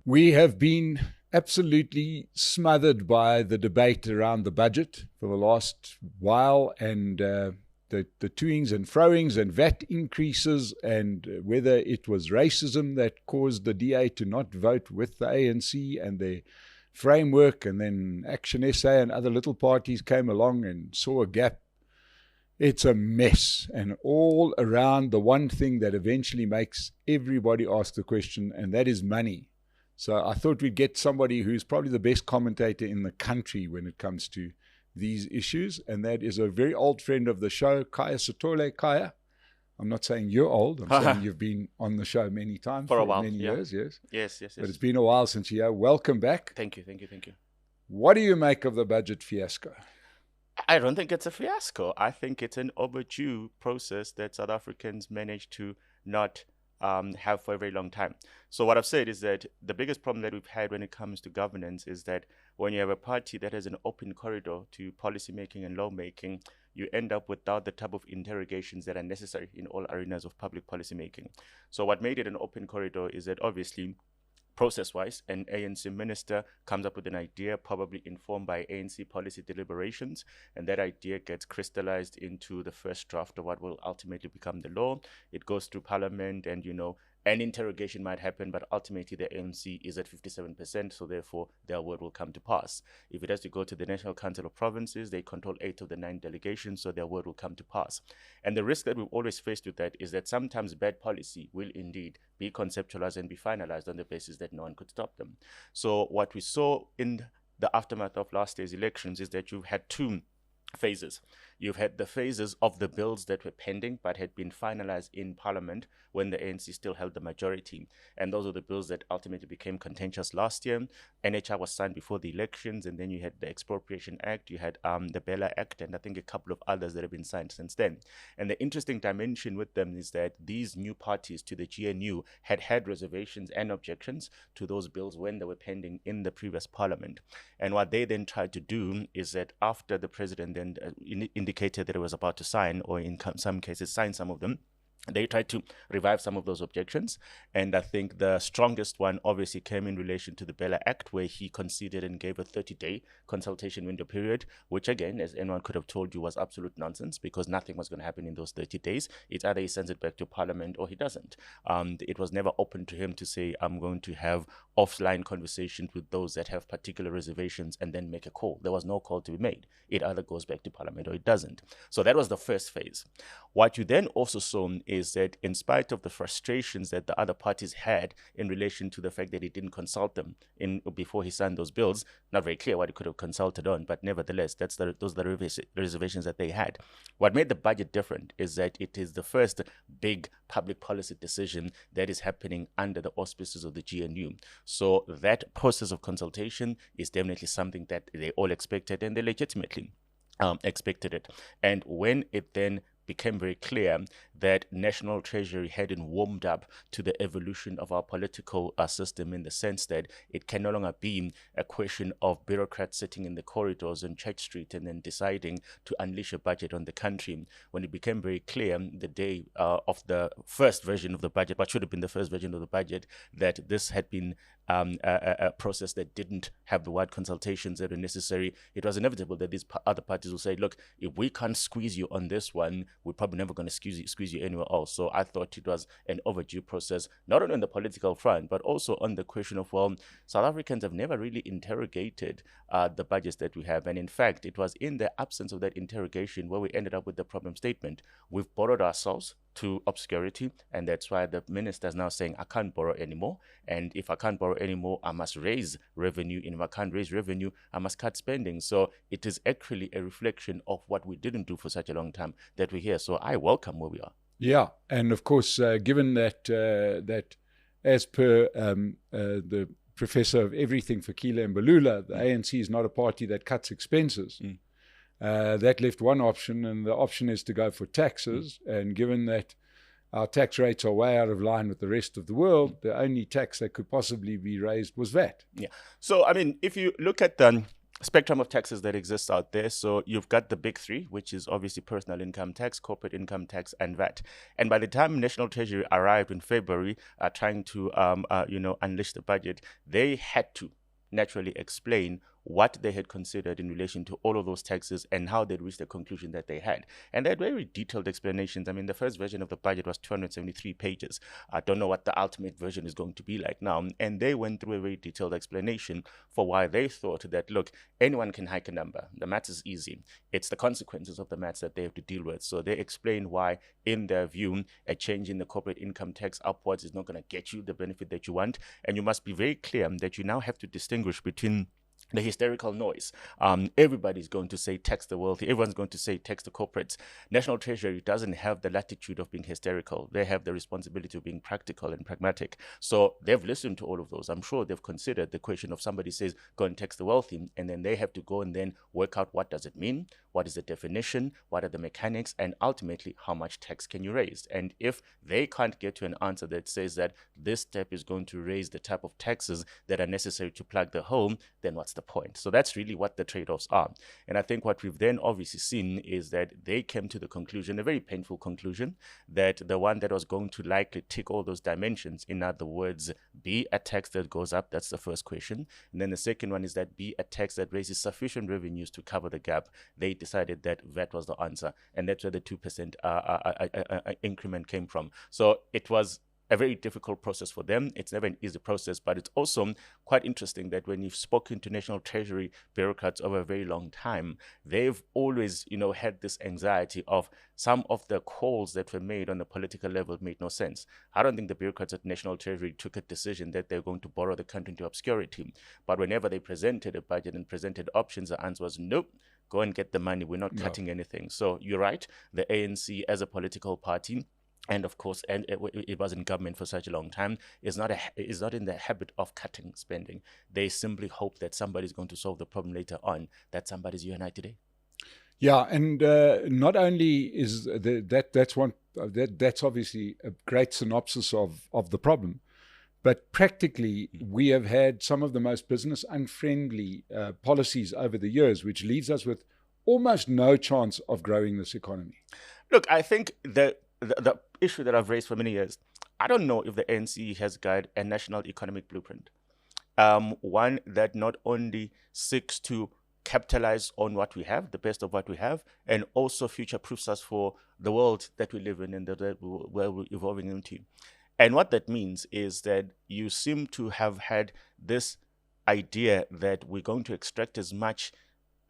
We have been absolutely smothered by the debate around the budget for the last while, and the toings and froings and VAT increases, and whether it was racism that caused the DA to not vote with the ANC and their framework, and then Action SA and other little parties came along and saw a gap. It's a mess, and all around the one thing that eventually makes everybody ask the question, and that is money. So I thought we'd get somebody who's probably the best commentator in the country when it comes to these issues, and that is a very old friend of the show, Khaya Sithole. Khaya, I'm not saying you're old, I'm saying you've been on the show many times for a while, many years, yes? Yes. But it's been a while since you're here. Welcome back. Thank you. What do you make of the budget fiasco? I don't think it's a fiasco. I think it's an overdue process that South Africans managed to not have for a very long time. So what I've said is that the biggest problem that we've had when it comes to governance is that when you have a party that has an open corridor to policy making and law making, you end up without the type of interrogations that are necessary in all arenas of public policy making. So what made it an open corridor is that obviously process-wise, an ANC minister comes up with an idea, probably informed by ANC policy deliberations, and that idea gets crystallized into the first draft of what will ultimately become the law. It goes through parliament, and an interrogation might happen, but ultimately the ANC is at 57%, so therefore their word will come to pass. If it has to go to the National Council of Provinces, they control 8 of the 9 delegations, so their word will come to pass. And the risk that we've always faced with that is that sometimes bad policy will indeed be conceptualized and be finalized on the basis that no one could stop them. So what we saw in the aftermath of last year's elections is that you've had 2 phases. You've had the phases of the bills that were pending but had been finalized in Parliament when the ANC still held the majority. And those are the bills that ultimately became contentious last year. NHI was signed before the elections, and then you had the Expropriation Act, you had the Bella Act, and I think a couple of others that have been signed since then. And the interesting dimension with them is that these new parties to the GNU had reservations and objections to those bills when they were pending in the previous Parliament. And what they then tried to do is that after the president then indicated that it was about to sign, or in some cases sign some of them, they tried to revive some of those objections. And I think the strongest one obviously came in relation to the Bella Act, where he conceded and gave a 30-day consultation window period, which again, as anyone could have told you, was absolute nonsense, because nothing was going to happen in those 30 days. It's either he sends it back to Parliament or he doesn't. It was never open to him to say, I'm going to have offline conversations with those that have particular reservations and then make a call. There was no call to be made. It either goes back to Parliament or it doesn't. So that was the first phase. What you then also saw is that in spite of the frustrations that the other parties had in relation to the fact that he didn't consult them before he signed those bills, not very clear what he could have consulted on, but nevertheless, those are the reservations that they had. What made the budget different is that it is the first big public policy decision that is happening under the auspices of the GNU. So that process of consultation is definitely something that they all expected, and they legitimately expected it. And when it then became very clear that National Treasury hadn't warmed up to the evolution of our political system, in the sense that it can no longer be a question of bureaucrats sitting in the corridors on Church Street and then deciding to unleash a budget on the country. When it became very clear the day of the first version of the budget, what should have been the first version of the budget, that this had been a process that didn't have the wide consultations that were necessary, it was inevitable that these other parties will say, look, if we can't squeeze you on this one, we're probably never going to squeeze you anywhere else. So I thought it was an overdue process, not only on the political front, but also on the question of, well, South Africans have never really interrogated the budgets that we have. And in fact, it was in the absence of that interrogation where we ended up with the problem statement. We've borrowed ourselves to obscurity, and that's why the minister is now saying, I can't borrow anymore, and if I can't borrow anymore, I must raise revenue, and if I can't raise revenue, I must cut spending. So it is actually a reflection of what we didn't do for such a long time that we're here. So I welcome where we are. Yeah, and of course, given that as per the professor of everything for Khaya Mbalula, the ANC is not a party that cuts expenses. That left one option, and the option is to go for taxes. And given that our tax rates are way out of line with the rest of the world, the only tax that could possibly be raised was VAT. Yeah. So, I mean, if you look at spectrum of taxes that exists out there. So you've got the big three, which is obviously personal income tax, corporate income tax, and VAT. And by the time National Treasury arrived in February, trying to unleash the budget, they had to naturally explain what they had considered in relation to all of those taxes and how they'd reached the conclusion that they had. And they had very detailed explanations. I mean, the first version of the budget was 273 pages. I don't know what the ultimate version is going to be like now. And they went through a very detailed explanation for why they thought that, look, anyone can hike a number. The math is easy. It's the consequences of the maths that they have to deal with. So they explain why, in their view, a change in the corporate income tax upwards is not going to get you the benefit that you want. And you must be very clear that you now have to distinguish between the hysterical noise. Everybody's going to say tax the wealthy. Everyone's going to say tax the corporates. National Treasury doesn't have the latitude of being hysterical. They have the responsibility of being practical and pragmatic. So they've listened to all of those. I'm sure they've considered the question of somebody says, go and tax the wealthy. And then they have to go and then work out what does it mean? What is the definition? What are the mechanics? And ultimately, how much tax can you raise? And if they can't get to an answer that says that this step is going to raise the type of taxes that are necessary to plug the hole, then what's the point? So that's really what the trade-offs are. And I think what we've then obviously seen is that they came to the conclusion, a very painful conclusion, that the one that was going to likely tick all those dimensions, in other words, be a tax that goes up, that's the first question. And then the second one is that be a tax that raises sufficient revenues to cover the gap. They decided that VAT was the answer. And that's where the 2% increment came from. So it was a very difficult process for them. It's never an easy process, but it's also quite interesting that when you've spoken to National Treasury bureaucrats over a very long time, they've always, had this anxiety of some of the calls that were made on the political level made no sense. I don't think the bureaucrats at National Treasury took a decision that they're going to borrow the country into obscurity. But whenever they presented a budget and presented options, the answer was nope. Go and get the money. We're not cutting anything. So you're right. The ANC as a political party, and of course, and it was in government for such a long time, is not in the habit of cutting spending. They simply hope that somebody's going to solve the problem later on. That somebody's you and I today. Yeah, and not only is that's obviously a great synopsis of the problem, but practically we have had some of the most business unfriendly policies over the years, which leaves us with almost no chance of growing this economy. Look, I think the issue that I've raised for many years, I don't know if the ANC has got a national economic blueprint. One that not only seeks to capitalize on what we have, the best of what we have, and also future-proofs us for the world that we live in and that we're evolving into. And what that means is that you seem to have had this idea that we're going to extract as much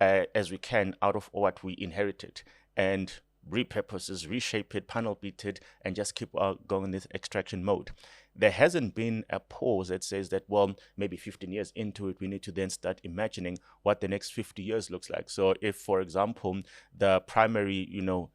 as we can out of what we inherited and repurpose it, reshape it, panel beat it, and just keep going in this extraction mode. There hasn't been a pause that says that, well, maybe 15 years into it, we need to then start imagining what the next 50 years looks like. So if, for example, the primary,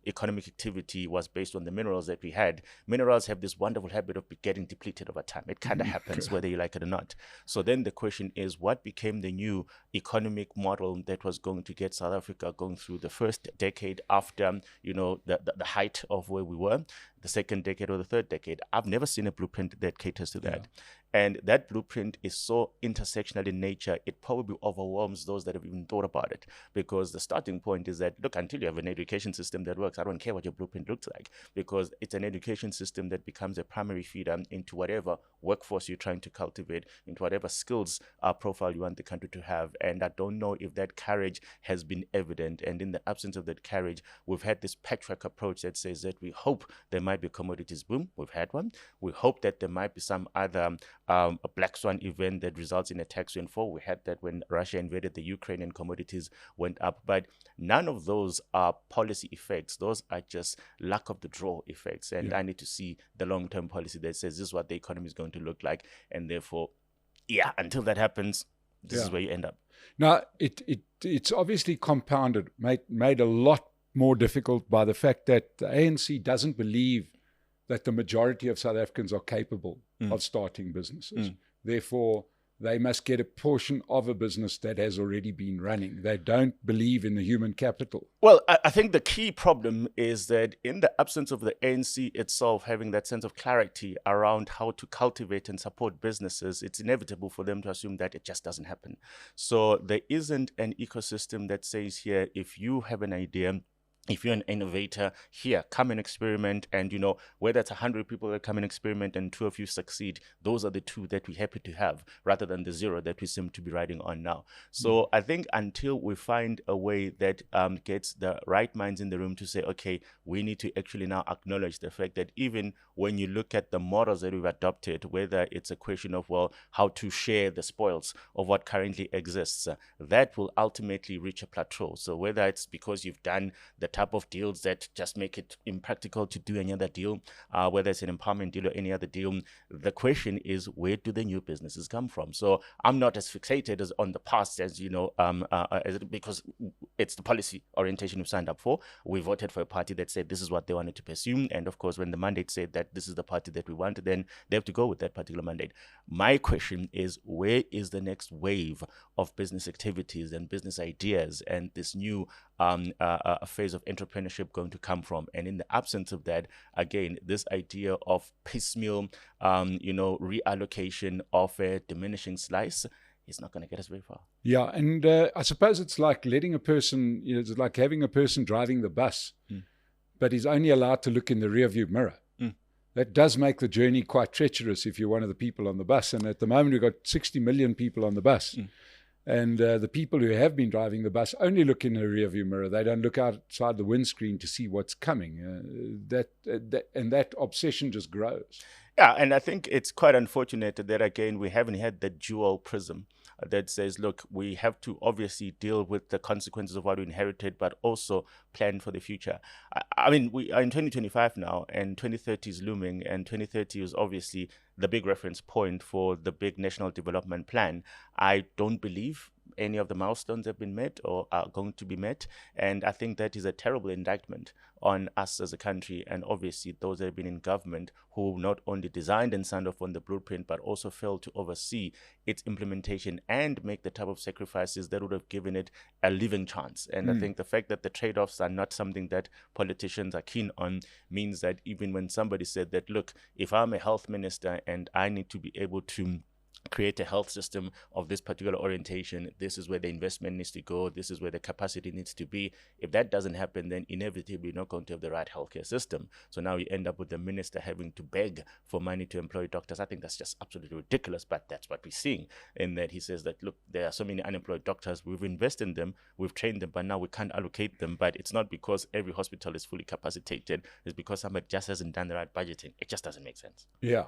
economic activity was based on the minerals that we had, minerals have this wonderful habit of getting depleted over time. It kind of happens whether you like it or not. So then the question is, what became the new economic model that was going to get South Africa going through the first decade after, the height of where we were, the second decade or the third decade? I've never seen a blueprint that caters to that. Yeah. And that blueprint is so intersectional in nature, it probably overwhelms those that have even thought about it. Because the starting point is that, look, until you have an education system that works, I don't care what your blueprint looks like, because it's an education system that becomes a primary feeder into whatever workforce you're trying to cultivate, into whatever skills profile you want the country to have. And I don't know if that courage has been evident. And in the absence of that courage, we've had this patchwork approach that says that we hope there might be a commodities boom. We've had one. We hope that there might be some other a black swan event that results in a tax windfall. We had that when Russia invaded the Ukraine and commodities went up. But none of those are policy effects. Those are just luck of the draw effects. And I need to see the long-term policy that says this is what the economy is going to look like. And therefore, until that happens, this is where you end up. Now, it's obviously compounded, made a lot more difficult by the fact that the ANC doesn't believe that the majority of South Africans are capable of starting businesses. Therefore, they must get a portion of a business that has already been running. They don't believe in the human capital. Well, I think the key problem is that in the absence of the ANC itself having that sense of clarity around how to cultivate and support businesses, it's inevitable for them to assume that it just doesn't happen. So there isn't an ecosystem that says here, if you have an idea, if you're an innovator, here, come and experiment. And, whether it's 100 people that come and experiment and 2 of you succeed, those are the 2 that we're happy to have, rather than the 0 that we seem to be riding on now. So I think until we find a way that gets the right minds in the room to say, okay, we need to actually now acknowledge the fact that even when you look at the models that we've adopted, whether it's a question of, well, how to share the spoils of what currently exists, that will ultimately reach a plateau. So whether it's because you've done the type of deals that just make it impractical to do any other deal, whether it's an empowerment deal or any other deal, the question is, where do the new businesses come from? So I'm not as fixated as on the past as, because it's the policy orientation we've signed up for. We voted for a party that said this is what they wanted to pursue. And of course, when the mandate said that this is the party that we want, then they have to go with that particular mandate. My question is, where is the next wave of business activities and business ideas and this new phase of entrepreneurship going to come from? And in the absence of that, again, this idea of piecemeal, reallocation of a diminishing slice is not going to get us very far. Yeah, and I suppose it's like letting a person, it's like having a person driving the bus, but he's only allowed to look in the rearview mirror. That does make the journey quite treacherous if you're one of the people on the bus. And at the moment, we've got 60 million people on the bus. And the people who have been driving the bus only look in the rearview mirror. They don't look outside the windscreen to see what's coming. And that obsession just grows. Yeah, and I think it's quite unfortunate that, again, we haven't had the dual prism that says, look, we have to obviously deal with the consequences of what we inherited, but also plan for the future. I mean, we are in 2025 now, and 2030 is looming, and 2030 is obviously the big reference point for the big national development plan. I don't believe any of the milestones have been met or are going to be met. And I think that is a terrible indictment on us as a country, and obviously those that have been in government who not only designed and signed off on the blueprint, but also failed to oversee its implementation and make the type of sacrifices that would have given it a living chance. And I think the fact that the trade-offs are not something that politicians are keen on means that even when somebody said that, look, if I'm a health minister and I need to be able to create a health system of this particular orientation, this is where the investment needs to go, this is where the capacity needs to be. If that doesn't happen, then inevitably you're not going to have the right healthcare system. So now you end up with the minister having to beg for money to employ doctors. I think that's just absolutely ridiculous, but that's what we're seeing, in that he says that, look, there are so many unemployed doctors, we've invested in them, we've trained them, but now we can't allocate them. But it's not because every hospital is fully capacitated, it's because somebody just hasn't done the right budgeting. It just doesn't make sense. Yeah.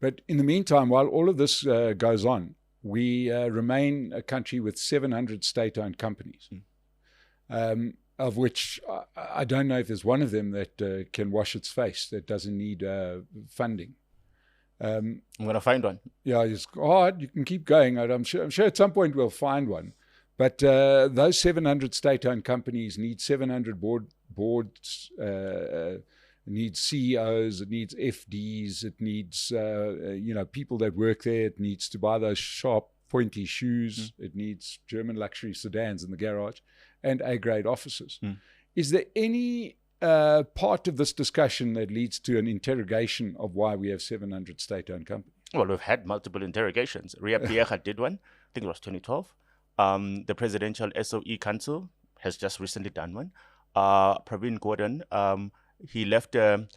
But in the meantime, while all of this goes on, we remain a country with 700 state-owned companies, of which I don't know if there's one of them that can wash its face, that doesn't need funding. I'm going to find one. Yeah, it's hard. You can keep going. I'm sure at some point we'll find one. But those 700 state-owned companies need 700 boards, it needs CEOs, it needs FDs, it needs people that work there. It needs to buy those sharp, pointy shoes. It needs German luxury sedans in the garage, and A-grade offices. Is there any part of this discussion that leads to an interrogation of why we have 700 state-owned companies? Well, we've had multiple interrogations. Ria Pierre did one. I think it was 2012. The Presidential SOE Council has just recently done one. Praveen Gordon, he left a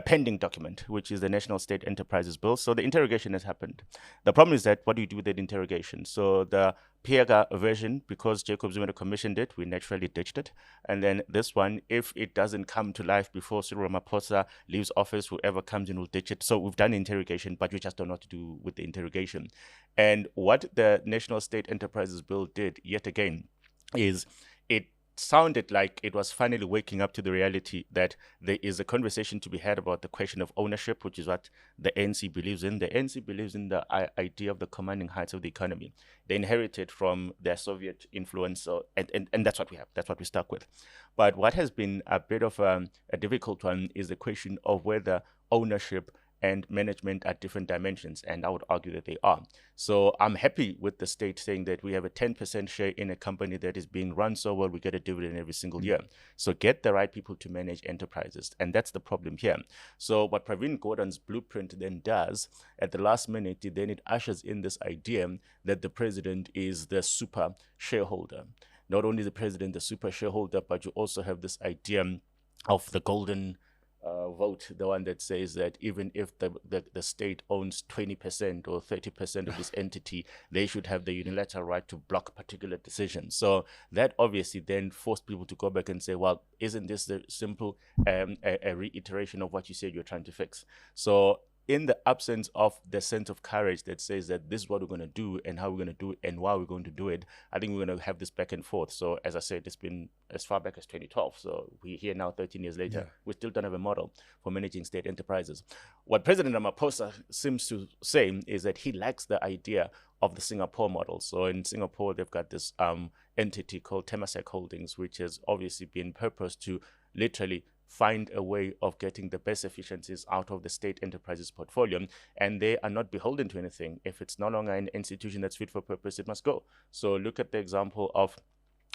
pending document, which is the National State Enterprises Bill. So the interrogation has happened. The problem is that, what do you do with that interrogation? So the Piega version, because Jacob Zuma commissioned it, we naturally ditched it. And then this one, if it doesn't come to life before Cyril Ramaphosa leaves office, whoever comes in will ditch it. So we've done interrogation, but we just don't know what to do with the interrogation. And what the National State Enterprises Bill did, yet again, is it sounded like it was finally waking up to the reality that there is a conversation to be had about the question of ownership, which is what the ANC believes in. The ANC believes in the idea of the commanding heights of the economy. They inherited from their Soviet influence, and that's what we have. That's what we're stuck with. But what has been a bit of a difficult one is the question of whether ownership and management are different dimensions, and I would argue that they are. So I'm happy with the state saying that we have a 10% share in a company that is being run so well, we get a dividend every single year. So get the right people to manage enterprises, and that's the problem here. So what Pravin Gordhan's blueprint then does at the last minute, then it ushers in this idea that the president is the super shareholder. Not only the president, the super shareholder, but you also have this idea of the golden vote, the one that says that even if the state owns 20% or 30% of this entity, they should have the unilateral right to block particular decisions. So that obviously then forced people to go back and say, well, isn't this the simple a reiteration of what you said you're trying to fix? So in the absence of the sense of courage that says that this is what we're going to do and how we're going to do it and why we're going to do it, I think we're going to have this back and forth. So as I said, it's been as far back as 2012. So we're here now 13 years later. Yeah. We still don't have a model for managing state enterprises. What President Ramaphosa seems to say is that he likes the idea of the Singapore model. So in Singapore, they've got this entity called Temasek Holdings, which has obviously been purposed to literally find a way of getting the best efficiencies out of the state enterprises portfolio, and they are not beholden to anything. If it's no longer an institution that's fit for purpose, it must go. So look at the example of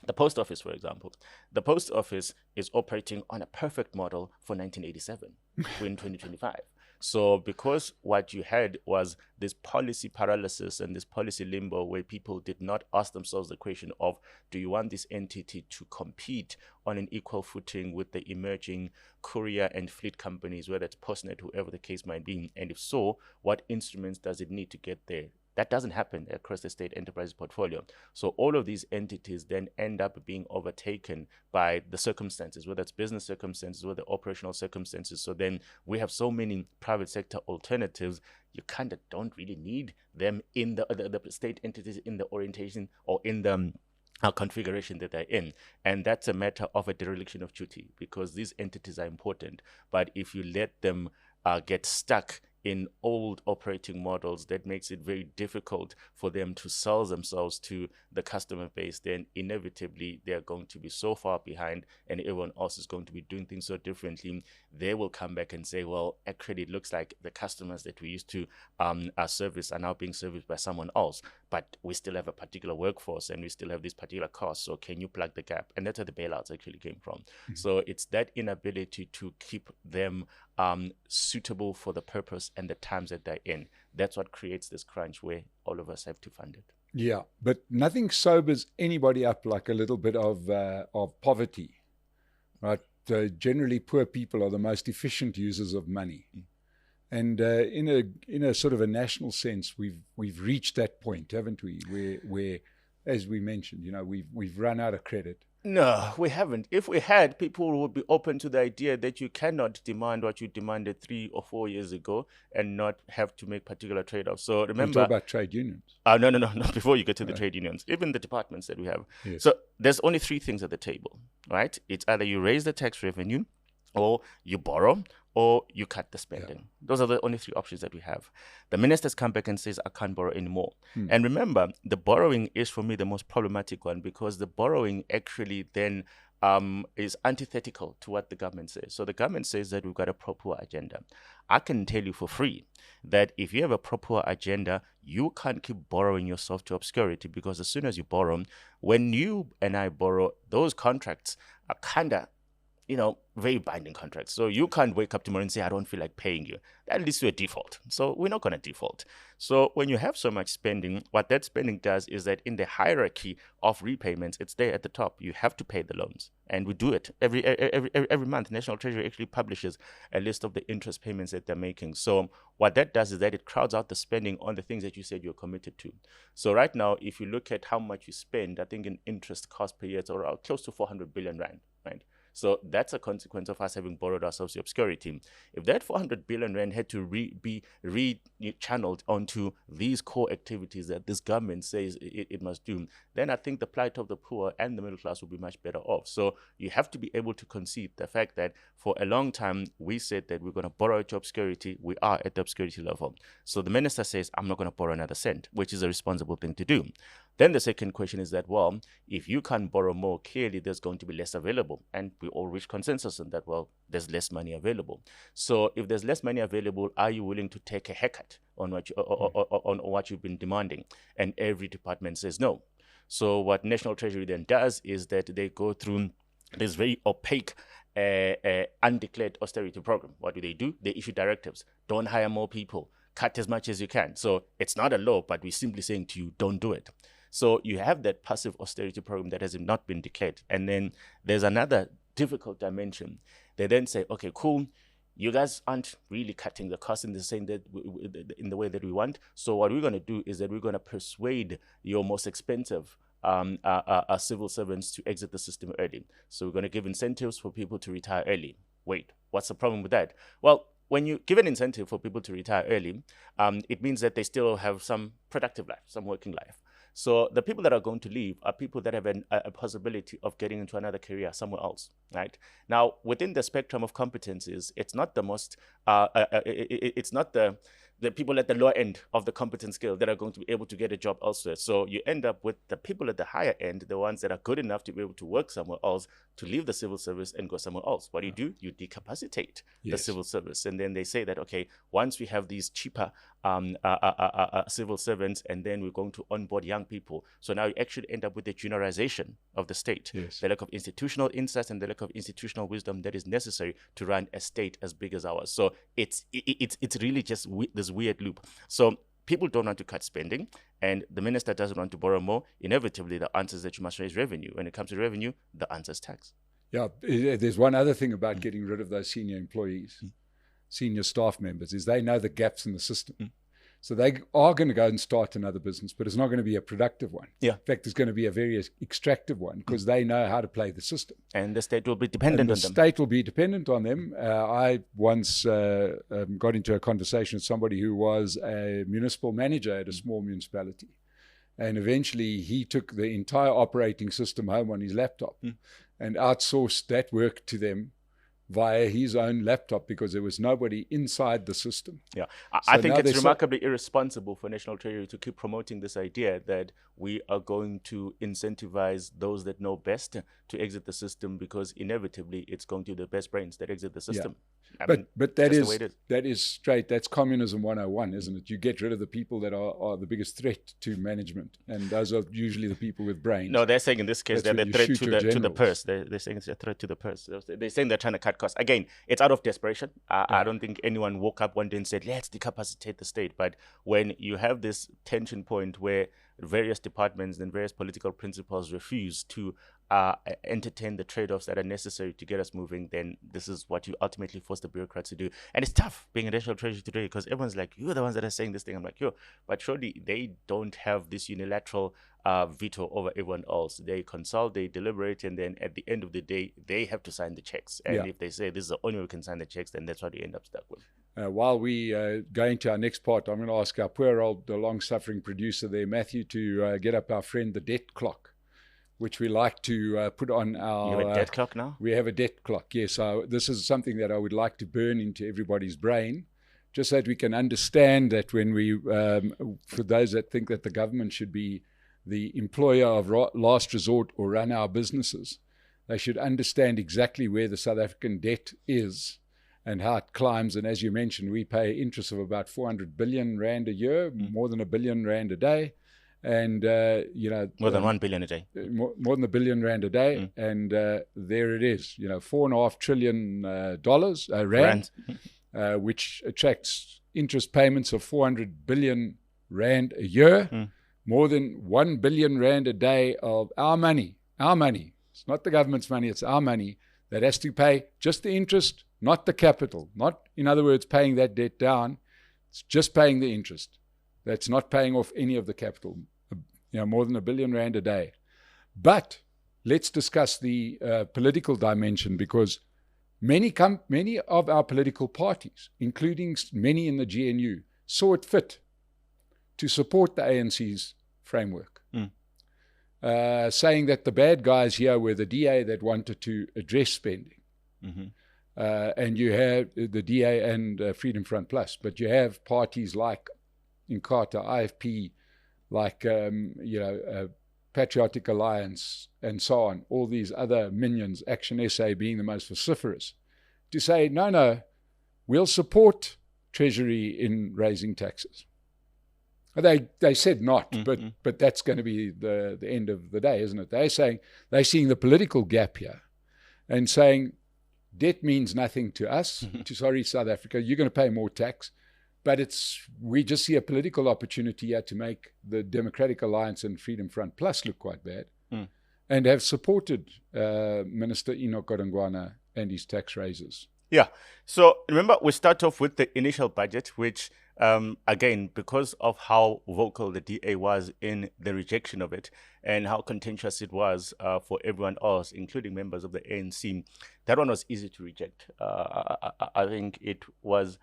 the post office, for example. The post office is operating on a perfect model for 1987 in 2025. So because what you had was this policy paralysis and this policy limbo where people did not ask themselves the question of, do you want this entity to compete on an equal footing with the emerging courier and fleet companies, whether it's Postnet, whoever the case might be? And if so, what instruments does it need to get there? That doesn't happen across the state enterprise portfolio. So all of these entities then end up being overtaken by the circumstances, whether it's business circumstances, whether operational circumstances. So then we have so many private sector alternatives, you kind of don't really need them in the state entities in the orientation or in the configuration that they're in. And that's a matter of a dereliction of duty, because these entities are important. But if you let them get stuck in old operating models, that makes it very difficult for them to sell themselves to the customer base, then inevitably they're going to be so far behind and everyone else is going to be doing things so differently. They will come back and say, well, actually it looks like the customers that we used to service are now being serviced by someone else, but we still have a particular workforce and we still have these particular costs, so can you plug the gap? And that's where the bailouts actually came from. Mm-hmm. So it's that inability to keep them suitable for the purpose and the times that they're in. That's what creates this crunch where all of us have to fund it. Yeah, but nothing sobers anybody up like a little bit of poverty, right? Generally, poor people are the most efficient users of money, and in a sort of a national sense, we've reached that point, haven't we? Where, as we mentioned, we've run out of credit. No, we haven't. If we had, people would be open to the idea that you cannot demand what you demanded 3 or 4 years ago and not have to make particular trade-offs. So remember, you talk about trade unions. No. Before you get to the trade unions, even the departments that we have. Yes. So there's only 3 things at the table, right? It's either you raise the tax revenue, or you borrow, or you cut the spending. Yeah. Those are the only 3 options that we have. The minister's come back and says, I can't borrow anymore. And remember, the borrowing is for me the most problematic one, because the borrowing actually then is antithetical to what the government says. So the government says that we've got a pro-poor agenda. I can tell you for free that if you have a pro-poor agenda, you can't keep borrowing yourself to obscurity, because as soon as you borrow, when you and I borrow, those contracts are kind of very binding contracts. So you can't wake up tomorrow and say, I don't feel like paying you. That leads to a default. So we're not going to default. So when you have so much spending, what that spending does is that in the hierarchy of repayments, it's there at the top. You have to pay the loans. And we do it every month. National Treasury actually publishes a list of the interest payments that they're making. So what that does is that it crowds out the spending on the things that you said you're committed to. So right now, if you look at how much you spend, I think in interest cost per year, it's around close to 400 billion rand, right? So that's a consequence of us having borrowed ourselves to obscurity. If that 400 billion rand had to be re-channeled onto these core activities that this government says it must do, then I think the plight of the poor and the middle class will be much better off. So you have to be able to concede the fact that for a long time, we said that we're going to borrow to obscurity. We are at the obscurity level. So the minister says, I'm not going to borrow another cent, which is a responsible thing to do. Then the second question is that, well, if you can't borrow more, clearly there's going to be less available. And we all reach consensus on that, well, there's less money available. So if there's less money available, are you willing to take a haircut on what you've been demanding? And every department says no. So what National Treasury then does is that they go through this very opaque undeclared austerity program. What do? They issue directives. Don't hire more people. Cut as much as you can. So it's not a law, but we're simply saying to you, don't do it. So you have that passive austerity program that has not been declared. And then there's another difficult dimension. They then say, okay, cool. You guys aren't really cutting the cost in the way that we want. So what we're going to do is that we're going to persuade your most expensive civil servants to exit the system early. So we're going to give incentives for people to retire early. Wait, what's the problem with that? Well, when you give an incentive for people to retire early, it means that they still have some productive life, some working life. So the people that are going to leave are people that have a possibility of getting into another career somewhere else, right? Now, within the spectrum of competencies, it's not the most, it's not the people at the lower end of the competence scale that are going to be able to get a job elsewhere. So you end up with the people at the higher end, the ones that are good enough to be able to work somewhere else, to leave the civil service and go somewhere else. What do? You decapacitate the civil service. And then they say that, okay, once we have these cheaper civil servants, and then we're going to onboard young people. So now you actually end up with the juniorization of the state, the lack of institutional insights and the lack of institutional wisdom that is necessary to run a state as big as ours. So it's really just this weird loop. So people don't want to cut spending, and the minister doesn't want to borrow more. Inevitably, the answer is that you must raise revenue. When it comes to revenue, the answer is tax. Yeah, there's one other thing about getting rid of those senior employees, senior staff members, is they know the gaps in the system. So they are going to go and start another business, but it's not going to be a productive one. Yeah. In fact, it's going to be a very extractive one because they know how to play the system. And the state will be dependent on them. The state will be dependent on them. I once got into a conversation with somebody who was a municipal manager at a small municipality. And eventually he took the entire operating system home on his laptop and outsourced that work to them via his own laptop because there was nobody inside the system. Yeah, I think it's remarkably irresponsible for National Treasury to keep promoting this idea that we are going to incentivize those that know best to exit the system, because inevitably it's going to be the best brains that exit the system. Yeah. But that is straight. That's communism 101, isn't it? You get rid of the people that are the biggest threat to management, and those are usually the people with brains. No, they're saying in this case they're the threat to the purse. They're saying it's a threat to the purse. They're saying they're trying to cut costs. Again, it's out of desperation. I don't think anyone woke up one day and said, let's decapacitate the state. But when you have this tension point where various departments and various political principles refuse to entertain the trade-offs that are necessary to get us moving, then this is what you ultimately force the bureaucrats to do. And it's tough being a National Treasury today because everyone's like, you're the ones that are saying this thing. I'm like, yo, but surely they don't have this unilateral veto over everyone else. They consult, they deliberate, and then at the end of the day, they have to sign the checks. And if they say this is the only way we can sign the checks, then that's what you end up stuck with. While we go into our next part, I'm going to ask our poor old, the long-suffering producer there, Matthew, to get up our friend, the debt clock, which we like to put on our... You have a debt clock now? We have a debt clock, yes. So this is something that I would like to burn into everybody's brain, just so that we can understand that when we, for those that think that the government should be the employer of last resort or run our businesses, they should understand exactly where the South African debt is and how it climbs. And as you mentioned, we pay interest of about 400 billion rand a year, more than R1 billion a day. And, more than 1 billion a day, more than R1 billion a day. And there it is, $4.5 trillion rand, which attracts interest payments of 400 billion rand a year, more than 1 billion rand a day of our money. It's not the government's money, it's our money that has to pay just the interest, not the capital. Not, in other words, paying that debt down. It's just paying the interest. That's not paying off any of the capital. More than R1 billion a day. But let's discuss the political dimension, because many of our political parties, including many in the GNU, saw it fit to support the ANC's framework, saying that the bad guys here were the DA that wanted to address spending. And you have the DA and Freedom Front Plus, but you have parties like Inkatha, IFP, like Patriotic Alliance and so on, all these other minions, Action SA being the most vociferous, to say, no, we'll support Treasury in raising taxes. They said not, but that's going to be the end of the day, isn't it? They're seeing the political gap here and saying debt means nothing to us, to South Africa. You're going to pay more tax, but we just see a political opportunity here to make the Democratic Alliance and Freedom Front Plus look quite bad, and have supported Minister Enoch Godongwana and his tax raises. Yeah. So remember, we start off with the initial budget, which, again, because of how vocal the DA was in the rejection of it and how contentious it was for everyone else, including members of the ANC, that one was easy to reject. I think it was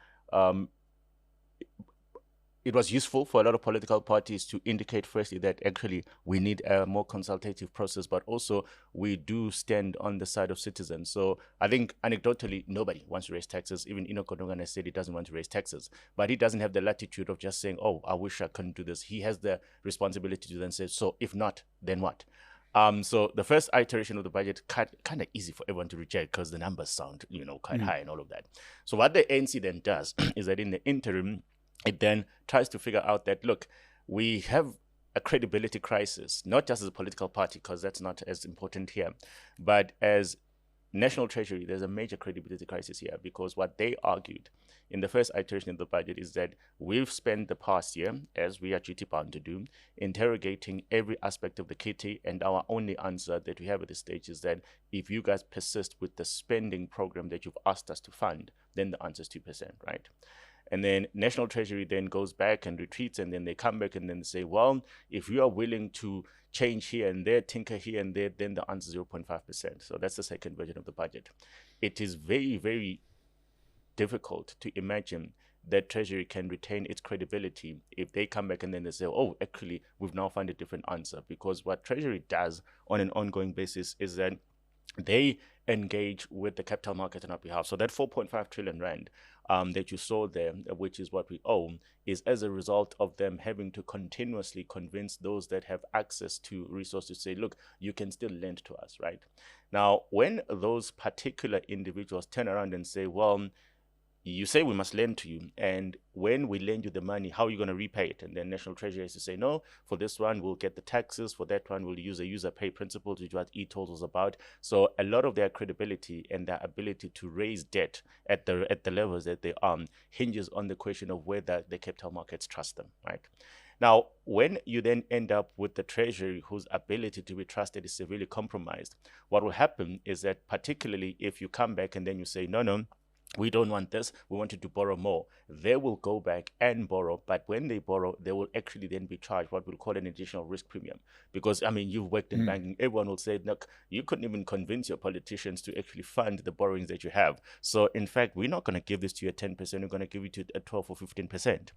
useful for a lot of political parties to indicate firstly that actually we need a more consultative process, but also we do stand on the side of citizens. So I think anecdotally, nobody wants to raise taxes. Even Enoch Godongwana said he doesn't want to raise taxes, but he doesn't have the latitude of just saying, oh, I wish I couldn't do this. He has the responsibility to then say, so if not, then what? So the first iteration of the budget kind of easy for everyone to reject because the numbers sound, quite high and all of that. So what the ANC then does is that in the interim, it then tries to figure out that, look, we have a credibility crisis, not just as a political party, because that's not as important here, but as National Treasury, there's a major credibility crisis here, because what they argued in the first iteration of the budget is that we've spent the past year, as we are duty bound to do, interrogating every aspect of the kitty, and our only answer that we have at this stage is that if you guys persist with the spending program that you've asked us to fund, then the answer is 2%, right? And then National Treasury then goes back and retreats, and then they come back and then they say, well, if you are willing to change here and there, tinker here and there, then the answer is 0.5%. So that's the second version of the budget. It is very, very difficult to imagine that Treasury can retain its credibility if they come back and then they say, oh, actually, we've now found a different answer. Because what Treasury does on an ongoing basis is that they engage with the capital market on our behalf. So that 4.5 trillion rand that you saw there, which is what we own, is as a result of them having to continuously convince those that have access to resources to say, look, you can still lend to us, right? Now, when those particular individuals turn around and say, well, you say we must lend to you, and when we lend you the money, how are you going to repay it? And then National Treasury has to say, no, for this one, we'll get the taxes. For that one, we'll use a user pay principle, which is what e-tolls was about. So a lot of their credibility and their ability to raise debt at the levels that they are hinges on the question of whether the capital markets trust them, right? Now, when you then end up with the Treasury whose ability to be trusted is severely compromised, what will happen is that particularly if you come back and then you say, no, we don't want this, we want you to borrow more, they will go back and borrow. But when they borrow, they will actually then be charged what we'll call an additional risk premium. Because, I mean, you've worked in banking, everyone will say, look, you couldn't even convince your politicians to actually fund the borrowings that you have. So, in fact, we're not going to give this to you at 10%, we're going to give it to you at 12 or 15%.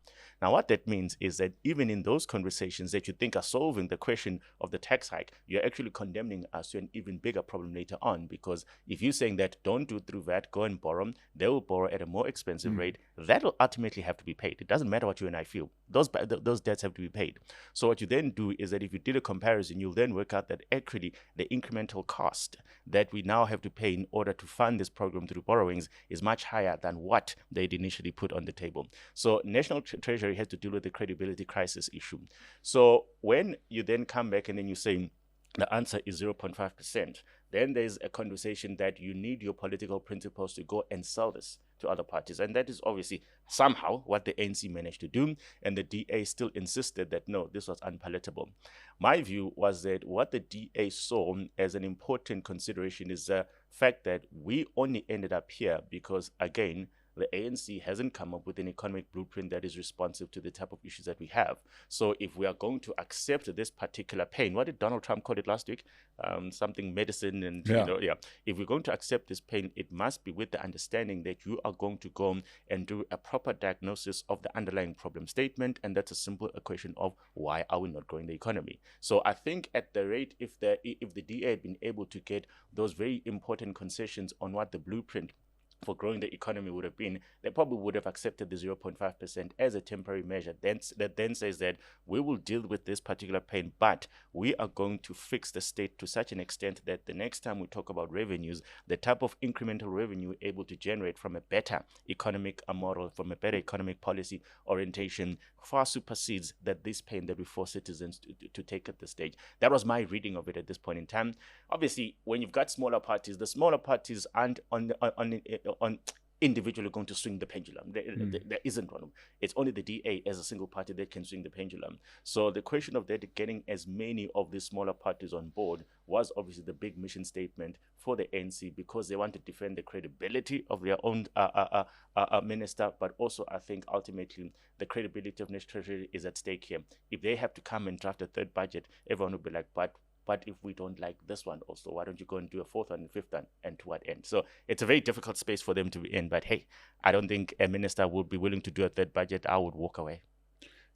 Now, what that means is that even in those conversations that you think are solving the question of the tax hike, you're actually condemning us to an even bigger problem later on. Because if you're saying that don't do it through that, go and borrow, they will borrow at a more expensive rate. That will ultimately have to be paid. It doesn't matter what you and I feel. Those debts have to be paid. So what you then do is that if you did a comparison, you'll then work out that actually the incremental cost that we now have to pay in order to fund this program through borrowings is much higher than what they'd initially put on the table. So National Treasury has to deal with the credibility crisis issue. So when you then come back and then you say, the answer is 0.5%. Then there's a conversation that you need your political principles to go and sell this to other parties. And that is obviously somehow what the ANC managed to do. And the DA still insisted that, no, this was unpalatable. My view was that what the DA saw as an important consideration is the fact that we only ended up here because, again, the ANC hasn't come up with an economic blueprint that is responsive to the type of issues that we have. So if we are going to accept this particular pain, what did Donald Trump call it last week? Something medicine and, If we're going to accept this pain, it must be with the understanding that you are going to go and do a proper diagnosis of the underlying problem statement. And that's a simple equation of why are we not growing the economy? So I think at the rate, if the DA had been able to get those very important concessions on what the blueprint for growing the economy would have been, they probably would have accepted the 0.5% as a temporary measure. That then says that we will deal with this particular pain, but we are going to fix the state to such an extent that the next time we talk about revenues, the type of incremental revenue we're able to generate from a better economic model, from a better economic policy orientation, far supersedes that this pain that we force citizens to take at this stage. That was my reading of it at this point in time. Obviously, when you've got smaller parties, the smaller parties aren't on individually going to swing the pendulum. There isn't one. It's only the DA as a single party that can swing the pendulum. So the question of that getting as many of these smaller parties on board was obviously the big mission statement for the ANC, because they want to defend the credibility of their own minister, but also I think ultimately the credibility of National Treasury is at stake here. If they have to come and draft a third budget, everyone will be like, but if we don't like this one also, why don't you go and do a fourth one and fifth one, and to what end? So it's a very difficult space for them to be in. But hey, I don't think a minister would be willing to do a third budget. I would walk away.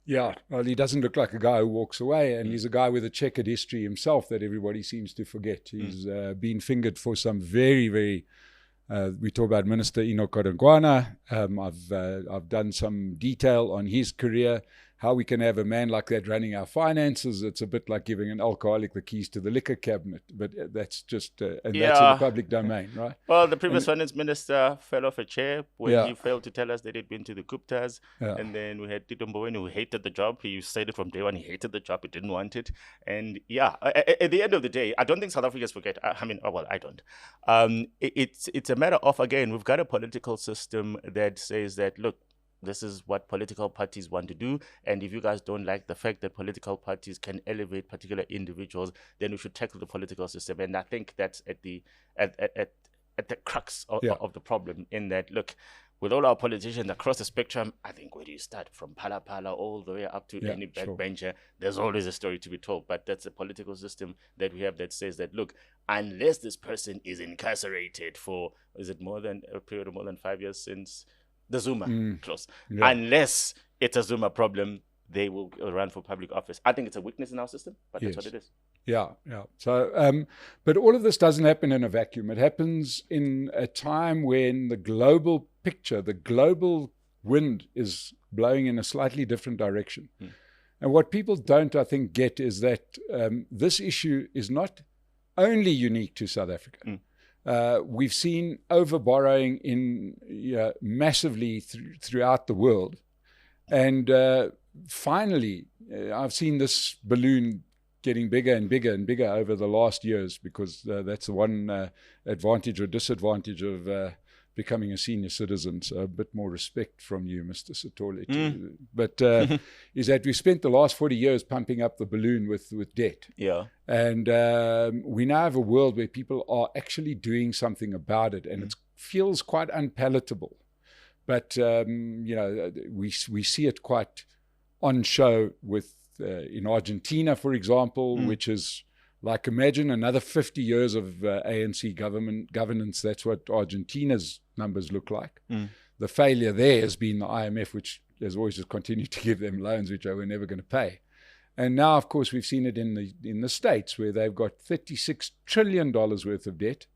Yeah, well, he doesn't look like a guy who walks away, and he's a guy with a checkered history himself that everybody seems to forget. He's been fingered for some very, very. We talk about Minister Enoch Godongwana. I've done some detail on his career. How we can have a man like that running our finances. It's a bit like giving an alcoholic the keys to the liquor cabinet, but that's just, and that's in the public domain, right? Well, the previous finance minister fell off a chair when he failed to tell us that he'd been to the Guptas. And then we had Tito Mboweni, who hated the job. He said it from day one, he hated the job, he didn't want it. And at the end of the day, I don't think South Africans forget. I mean, well, I don't. It's a matter of, again, we've got a political system that says that, look, this is what political parties want to do, and if you guys don't like the fact that political parties can elevate particular individuals, then we should tackle the political system. And I think that's at the crux of the problem, in that, look, with all our politicians across the spectrum, I think where do you start? From Phala Phala all the way up to any backbencher, there's always a story to be told. But that's a political system that we have that says that, look, unless this person is incarcerated for, is it more than a period of more than 5 years since the Zuma clause, unless it's a Zuma problem, they will run for public office. I think it's a weakness in our system, but that's what it is. Yeah. So, but all of this doesn't happen in a vacuum. It happens in a time when the global picture, the global wind is blowing in a slightly different direction. And what people don't, I think, get is that this issue is not only unique to South Africa. We've seen over-borrowing massively throughout the world. And finally, I've seen this balloon getting bigger and bigger and bigger over the last years, because that's the one advantage or disadvantage of becoming a senior citizen. So a bit more respect from you, Mr. Sithole. But is that we spent the last 40 years pumping up the balloon with debt. And we now have a world where people are actually doing something about it, and it feels quite unpalatable. But we see it quite on show with in Argentina, for example, which is like, imagine another 50 years of ANC governance. That's what Argentina's numbers look like. The failure there has been the IMF, which has always just continued to give them loans, which they were never going to pay. And now, of course, we've seen it in the States, where they've got $36 trillion worth of debt.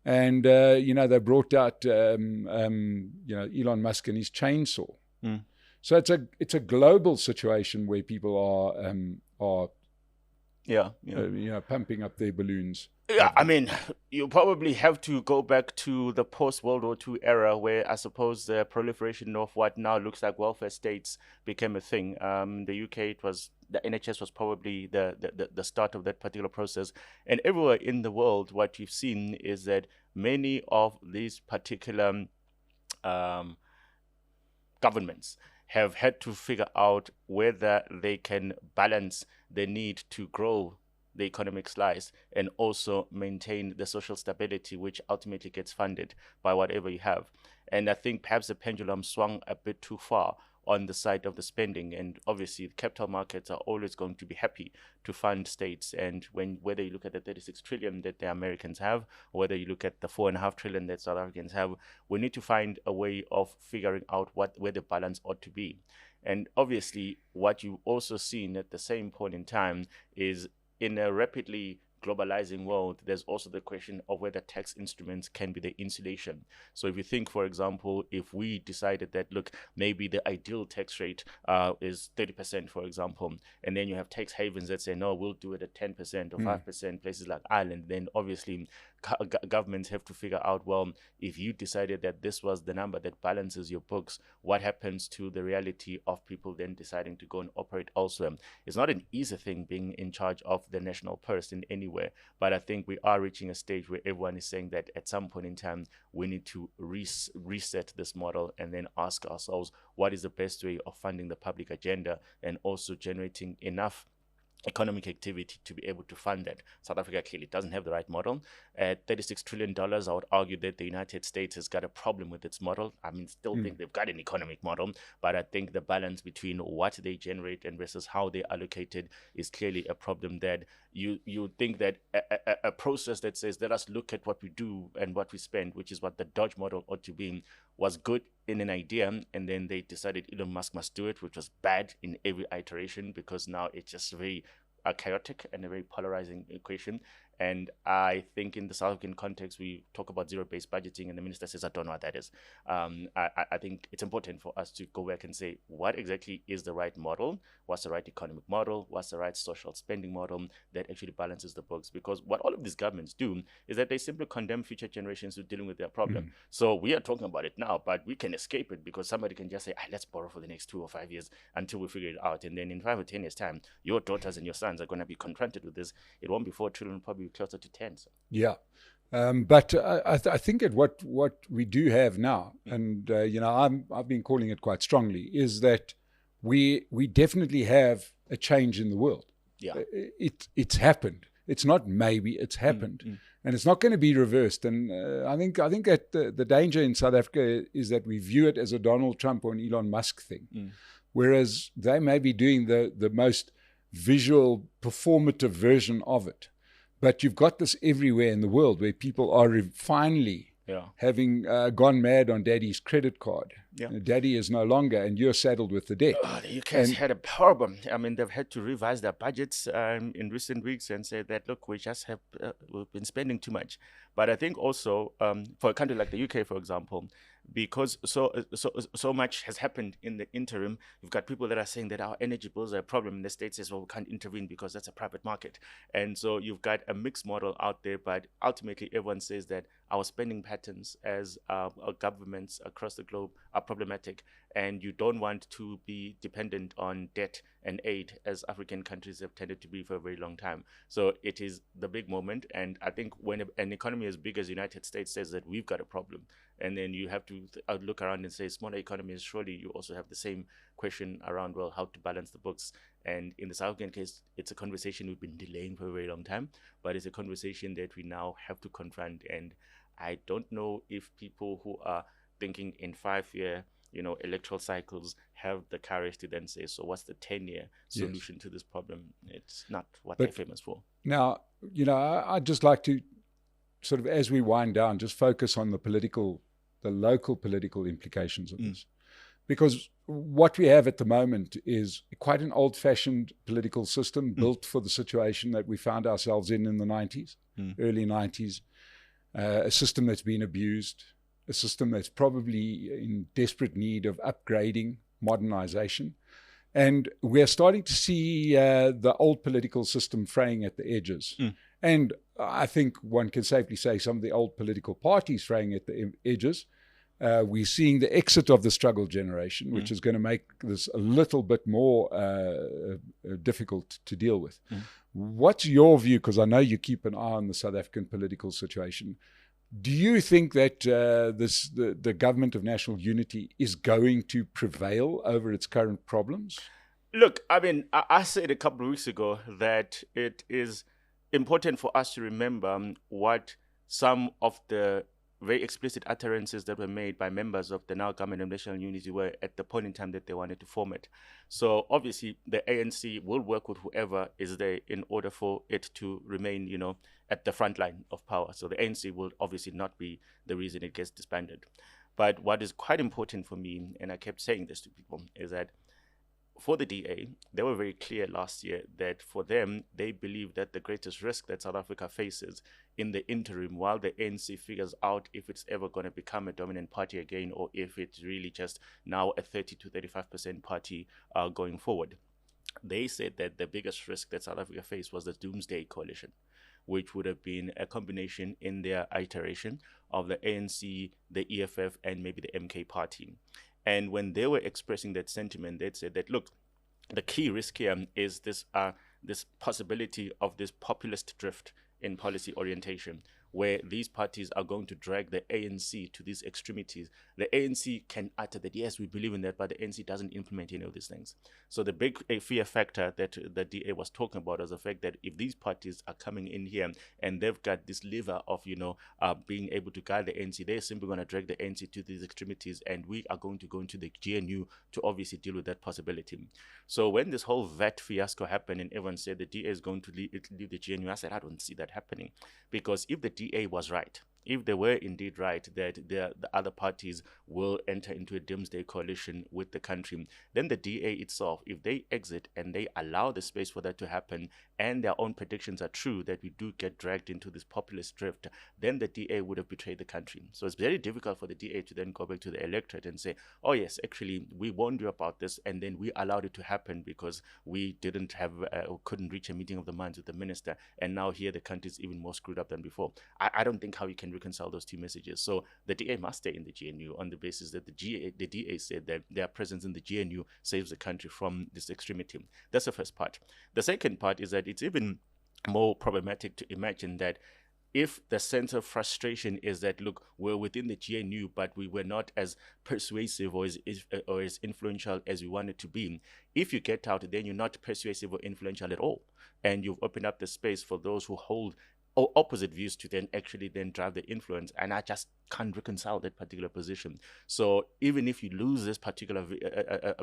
And, they brought out, Elon Musk and his chainsaw. So it's a global situation where people are pumping up their balloons. Yeah, I mean, you probably have to go back to the post-World War II era, where I suppose the proliferation of what now looks like welfare states became a thing. The UK, the NHS was probably the start of that particular process. And everywhere in the world, what you've seen is that many of these particular governments have had to figure out whether they can balance the need to grow the economic slice and also maintain the social stability, which ultimately gets funded by whatever you have. And I think perhaps the pendulum swung a bit too far on the side of the spending. And obviously, capital markets are always going to be happy to fund states. And whether you look at the 36 trillion that the Americans have, or whether you look at the 4.5 trillion that South Africans have, we need to find a way of figuring out where the balance ought to be. And obviously, what you've also seen at the same point in time is, in a rapidly globalizing world, there's also the question of whether tax instruments can be the insulation. So if you think, for example, if we decided that, look, maybe the ideal tax rate is 30%, for example, and then you have tax havens that say, no, we'll do it at 10% or 5%, places like Ireland, then obviously governments have to figure out, well, if you decided that this was the number that balances your books, what happens to the reality of people then deciding to go and operate elsewhere? It's not an easy thing being in charge of the national purse in anywhere, but I think we are reaching a stage where everyone is saying that at some point in time, we need to reset this model and then ask ourselves, what is the best way of funding the public agenda and also generating enough economic activity to be able to fund that. South Africa clearly doesn't have the right model. At $36 trillion, I would argue that the United States has got a problem with its model. I mean, still think they've got an economic model, but I think the balance between what they generate and versus how they allocate it is clearly a problem that you think that a process that says, let us look at what we do and what we spend, which is what the Dodge model ought to be, was good in an idea, and then they decided Elon Musk must do it, which was bad in every iteration because now it's just very chaotic and a very polarizing equation. And I think in the South African context, we talk about zero-based budgeting, and the minister says, I don't know what that is. I think it's important for us to go back and say, what exactly is the right model? What's the right economic model? What's the right social spending model that actually balances the books? Because what all of these governments do is that they simply condemn future generations to dealing with their problem. So we are talking about it now, but we can escape it because somebody can just say, let's borrow for the next 2 or 5 years until we figure it out. And then in 5 or 10 years' time, your daughters and your sons are going to be confronted with this. It won't be 4 trillion, probably closer to 10. So. Yeah. But I think at what we do have now, and I've been calling it quite strongly, is that we definitely have a change in the world. Yeah, it's happened. It's not maybe, it's happened, and it's not going to be reversed. And I think that the danger in South Africa is that we view it as a Donald Trump or an Elon Musk thing, whereas they may be doing the most visual, performative version of it. But you've got this everywhere in the world where people are finally having gone mad on daddy's credit card. Yeah. Daddy is no longer, and you're saddled with the debt. The UK has had a problem. I mean, they've had to revise their budgets in recent weeks and say that, look, we've been spending too much. But I think also for a country like the UK, for example, because so much has happened in the interim, you've got people that are saying that our energy bills are a problem. And the state says, well, we can't intervene because that's a private market. And so you've got a mixed model out there, but ultimately everyone says that our spending patterns as governments across the globe are problematic, and you don't want to be dependent on debt and aid as African countries have tended to be for a very long time. So it is the big moment, and I think when an economy as big as the United States says that we've got a problem, and then you have to look around and say smaller economies, surely you also have the same question around, well, how to balance the books. And in the South African case, it's a conversation we've been delaying for a very long time, but it's a conversation that we now have to confront. And I don't know if people who are thinking in 5-year electoral cycles have the courage to then say, so what's the 10-year solution to this problem? It's not what they're famous for. Now, I'd just like to sort of, as we wind down, just focus on the local political implications of this. Because what we have at the moment is quite an old-fashioned political system built for the situation that we found ourselves in the 90s, early 90s, a system that's been abused, a system that's probably in desperate need of upgrading, modernization. And we're starting to see the old political system fraying at the edges. And I think one can safely say some of the old political parties fraying at the edges. We're seeing the exit of the struggle generation, which is going to make this a little bit more difficult to deal with. What's your view? Because I know you keep an eye on the South African political situation. Do you think that the government of national unity is going to prevail over its current problems? Look, I mean, I said a couple of weeks ago that it is important for us to remember what some of the very explicit utterances that were made by members of the now government of national unity were at the point in time that they wanted to form it. So obviously the ANC will work with whoever is there in order for it to remain, at the front line of power. So the ANC will obviously not be the reason it gets disbanded. But what is quite important for me, and I kept saying this to people, is that for the DA, they were very clear last year that for them, they believe that the greatest risk that South Africa faces in the interim, while the ANC figures out if it's ever going to become a dominant party again, or if it's really just now a 30 to 35% party going forward, they said that the biggest risk that South Africa faced was the Doomsday Coalition, which would have been a combination in their iteration of the ANC, the EFF, and maybe the MK party. And when they were expressing that sentiment, they said that, look, the key risk here is this possibility of this populist drift in policy orientation, where these parties are going to drag the ANC to these extremities. The ANC can utter that, yes, we believe in that, but the ANC doesn't implement any of these things. So the big fear factor that the DA was talking about is the fact that if these parties are coming in here and they've got this lever of, being able to guide the ANC, they're simply going to drag the ANC to these extremities, and we are going to go into the GNU to obviously deal with that possibility. So when this whole VAT fiasco happened and everyone said the DA is going to leave the GNU, I said, I don't see that happening, because if the DA was right, if they were indeed right that the other parties will enter into a doomsday coalition with the country, then the DA itself, if they exit and they allow the space for that to happen, and their own predictions are true that we do get dragged into this populist drift, then the DA would have betrayed the country. So it's very difficult for the DA to then go back to the electorate and say, oh yes, actually we warned you about this, and then we allowed it to happen because we didn't have or couldn't reach a meeting of the minds with the minister, and now here the country is even more screwed up than before. I don't think how you can reconcile those two messages. So the DA must stay in the GNU on the basis that the DA said that their presence in the GNU saves the country from this extremity. That's the first part. The second part is that it's even more problematic to imagine that if the sense of frustration is that, look, we're within the GNU, but we were not as persuasive or as influential as we wanted to be. If you get out, then you're not persuasive or influential at all. And you've opened up the space for those who hold opposite views to then actually then drive the influence, and I just can't reconcile that particular position. So even if you lose this particular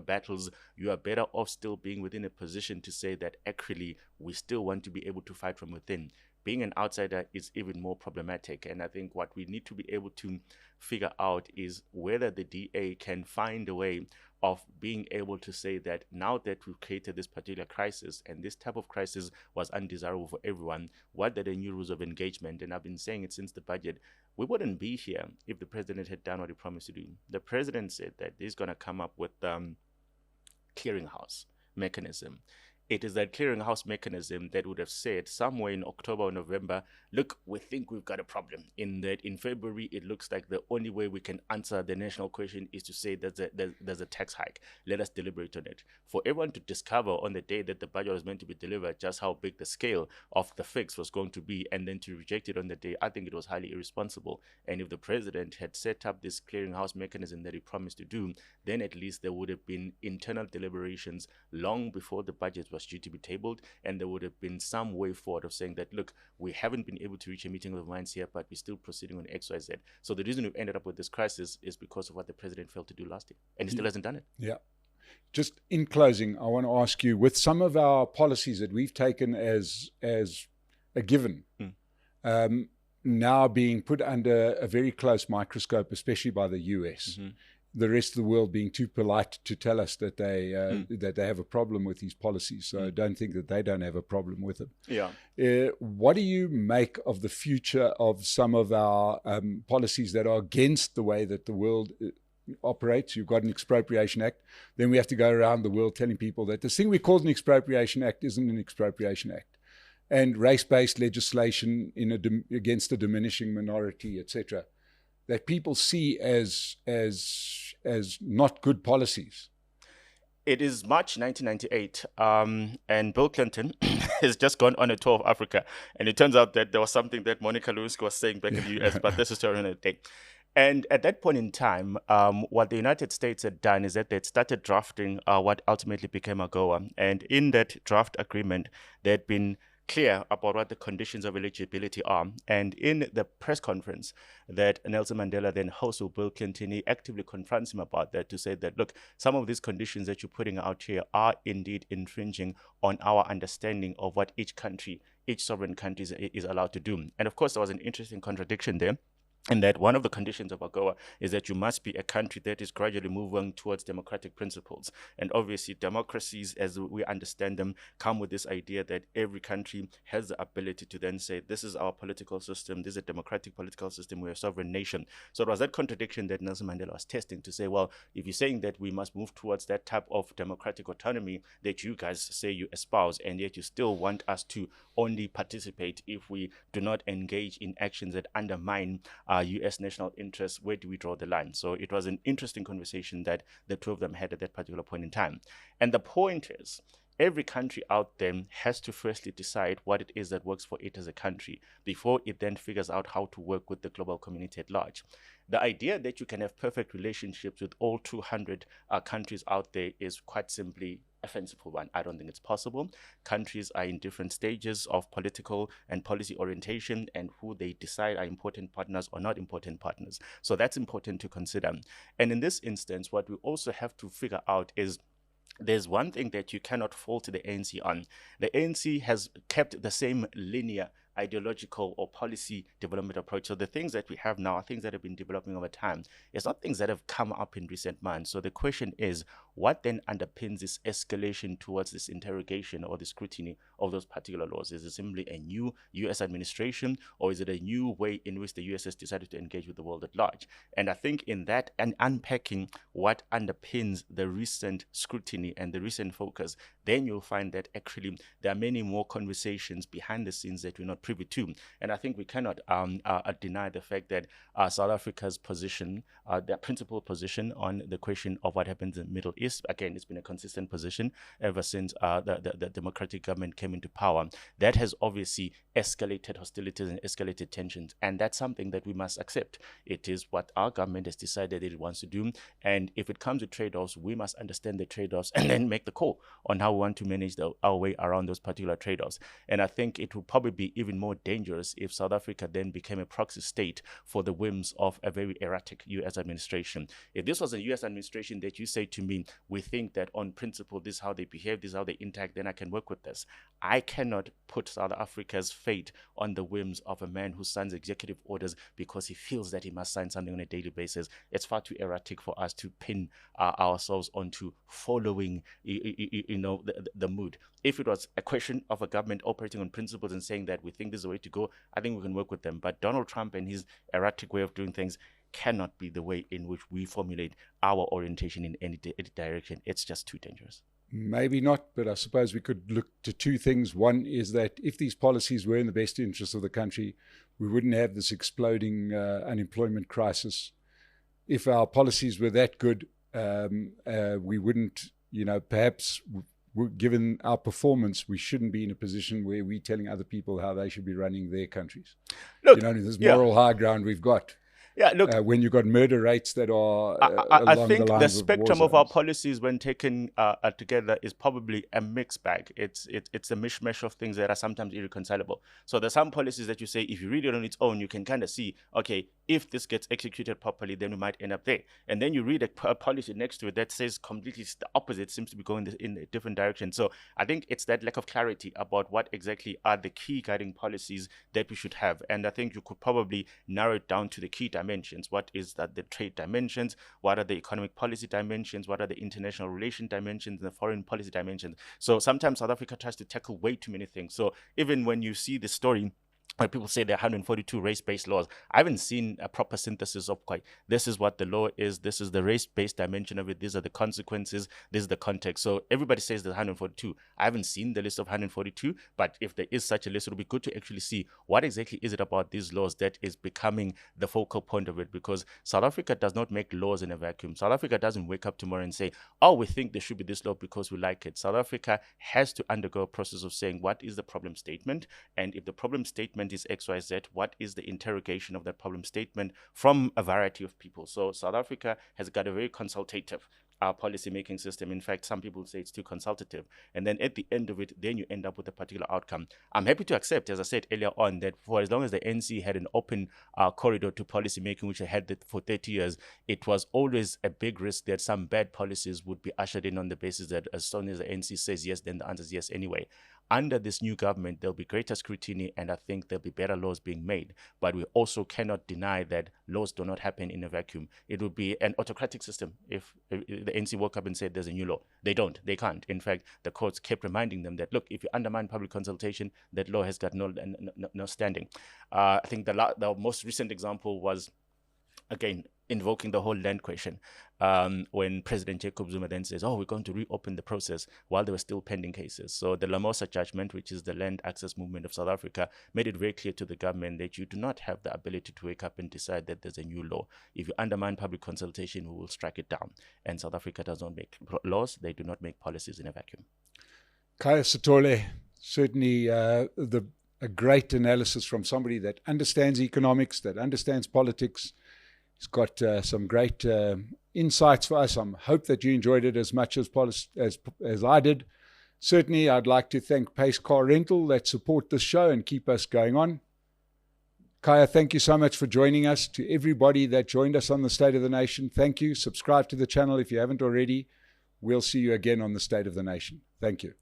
battles, you are better off still being within a position to say that actually we still want to be able to fight from within. Being an outsider is even more problematic, and I think what we need to be able to figure out is whether the DA can find a way of being able to say that now that we've created this particular crisis, and this type of crisis was undesirable for everyone, what are the new rules of engagement? And I've been saying it since the budget. We wouldn't be here if the president had done what he promised to do. The president said that he's going to come up with clearinghouse mechanism. It is that clearinghouse mechanism that would have said somewhere in October or November, look, we think we've got a problem. In that in February, it looks like the only way we can answer the national question is to say there's a tax hike. Let us deliberate on it. For everyone to discover on the day that the budget was meant to be delivered just how big the scale of the fix was going to be, and then to reject it on the day, I think it was highly irresponsible. And if the president had set up this clearinghouse mechanism that he promised to do, then at least there would have been internal deliberations long before the budget was due to be tabled, and there would have been some way forward of saying that, look, we haven't been able to reach a meeting of the minds here, but we're still proceeding on XYZ. So the reason we've ended up with this crisis is because of what the president failed to do last year, and he still hasn't done it. Yeah. Just in closing, I want to ask you, with some of our policies that we've taken as a given, now being put under a very close microscope, especially by the US, the rest of the world being too polite to tell us that they have a problem with these policies. So don't think that they don't have a problem with them. Yeah. What do you make of the future of some of our policies that are against the way that the world operates? You've got an Expropriation Act. Then we have to go around the world telling people that this thing we call an Expropriation Act isn't an Expropriation Act. And race-based legislation against a diminishing minority, etc., that people see as not good policies. It is March 1998, and Bill Clinton has just gone on a tour of Africa, and it turns out that there was something that Monica Lewinsky was saying back in the US, but this is still another day. And at that point in time, what the United States had done is that they'd started drafting what ultimately became AGOA, and in that draft agreement, there had been clear about what the conditions of eligibility are. And in the press conference that Nelson Mandela then hosts with Bill Clinton, he actively confronts him about that to say that, look, some of these conditions that you're putting out here are indeed infringing on our understanding of what each country, each sovereign country is allowed to do. And of course, there was an interesting contradiction there, And that one of the conditions of AGOA is that you must be a country that is gradually moving towards democratic principles. And obviously, democracies, as we understand them, come with this idea that every country has the ability to then say, this is our political system, this is a democratic political system, we're a sovereign nation. So it was that contradiction that Nelson Mandela was testing to say, well, if you're saying that we must move towards that type of democratic autonomy that you guys say you espouse, and yet you still want us to only participate if we do not engage in actions that undermine US national interests, where do we draw the line? So it was an interesting conversation that the two of them had at that particular point in time. And the point is, every country out there has to firstly decide what it is that works for it as a country before it then figures out how to work with the global community at large. The idea that you can have perfect relationships with all 200 countries out there is quite simply a fanciful one. I don't think it's possible. Countries are in different stages of political and policy orientation, and who they decide are important partners or not important partners. So that's important to consider. And in this instance, what we also have to figure out is there's one thing that you cannot fault the ANC on. The ANC has kept the same linear ideological or policy development approach. So the things that we have now are things that have been developing over time. It's not things that have come up in recent months. So the question is, what then underpins this escalation towards this interrogation or the scrutiny of those particular laws? Is it simply a new US administration, or is it a new way in which the US has decided to engage with the world at large? And I think in that, and unpacking what underpins the recent scrutiny and the recent focus, then you'll find that actually there are many more conversations behind the scenes that we're not privy to. And I think we cannot deny the fact that South Africa's position, their principal position on the question of what happens in the Middle East, again, it's been a consistent position ever since the democratic government came into power. That has obviously escalated hostilities and escalated tensions. And that's something that we must accept. It is what our government has decided it wants to do. And if it comes to trade-offs, we must understand the trade-offs and then make the call on how we want to manage our way around those particular trade-offs. And I think it will probably be even more dangerous if South Africa then became a proxy state for the whims of a very erratic US administration. If this was a US administration that you say to me, we think that on principle, this is how they behave, this is how they interact, then I can work with this. I cannot put South Africa's fate on the whims of a man who signs executive orders because he feels that he must sign something on a daily basis. It's far too erratic for us to pin ourselves onto following, the mood. If it was a question of a government operating on principles and saying that we think this is the way to go, I think we can work with them. But Donald Trump and his erratic way of doing things cannot be the way in which we formulate our orientation in any direction. It's just too dangerous. Maybe not, but I suppose we could look to two things. One is that if these policies were in the best interest of the country, we wouldn't have this exploding unemployment crisis. If our policies were that good, we wouldn't, perhaps given our performance, we shouldn't be in a position where we're telling other people how they should be running their countries. Look, this moral high ground we've got. Yeah, look. When you've got murder rates that are I think the spectrum of our policies, when taken together, is probably a mixed bag. It's a mishmash of things that are sometimes irreconcilable. So there's some policies that you say, if you read it on its own, you can kind of see, okay, if this gets executed properly, then we might end up there. And then you read a policy next to it that says completely the opposite, seems to be going in a different direction. So I think it's that lack of clarity about what exactly are the key guiding policies that we should have. And I think you could probably narrow it down to the key dimensions. What is that? The trade dimensions? What are the economic policy dimensions? What are the international relation dimensions and the foreign policy dimensions? So sometimes South Africa tries to tackle way too many things. So even when you see the story where people say there are 142 race-based laws, I haven't seen a proper synthesis of quite, this is what the law is, this is the race-based dimension of it, these are the consequences, this is the context. So everybody says there's 142. I haven't seen the list of 142, but if there is such a list, it'll be good to actually see what exactly is it about these laws that is becoming the focal point of it, because South Africa does not make laws in a vacuum. South Africa doesn't wake up tomorrow and say, oh, we think there should be this law because we like it. South Africa has to undergo a process of saying, what is the problem statement? And if the problem statement is XYZ, what is the interrogation of that problem statement from a variety of people? So South Africa has got a very consultative policy-making system. In fact, some people say it's too consultative. And then at the end of it, then you end up with a particular outcome. I'm happy to accept, as I said earlier on, that for as long as the NC had an open corridor to policy-making, which I had for 30 years, it was always a big risk that some bad policies would be ushered in on the basis that as soon as the NC says yes, then the answer is yes anyway. under this new government, there'll be greater scrutiny, and I think there'll be better laws being made. But we also cannot deny that laws do not happen in a vacuum. It would be an autocratic system if the ANC woke up and said there's a new law. They don't. They can't. In fact, the courts kept reminding them that, look, if you undermine public consultation, that law has got no standing. I think the most recent example was, again, invoking the whole land question, when President Jacob Zuma then says, we're going to reopen the process while there were still pending cases. So the Lamosa judgment, which is the land access movement of South Africa, made it very clear to the government that you do not have the ability to wake up and decide that there's a new law. If you undermine public consultation, we will strike it down. And South Africa does not make laws. They do not make policies in a vacuum. Khaya Sithole, certainly a great analysis from somebody that understands economics, that understands politics. He's got some great insights for us. I hope that you enjoyed it as much as I did. Certainly, I'd like to thank Pace Car Rental that support this show and keep us going on. Khaya, thank you so much for joining us. To everybody that joined us on the State of the Nation, thank you. Subscribe to the channel if you haven't already. We'll see you again on the State of the Nation. Thank you.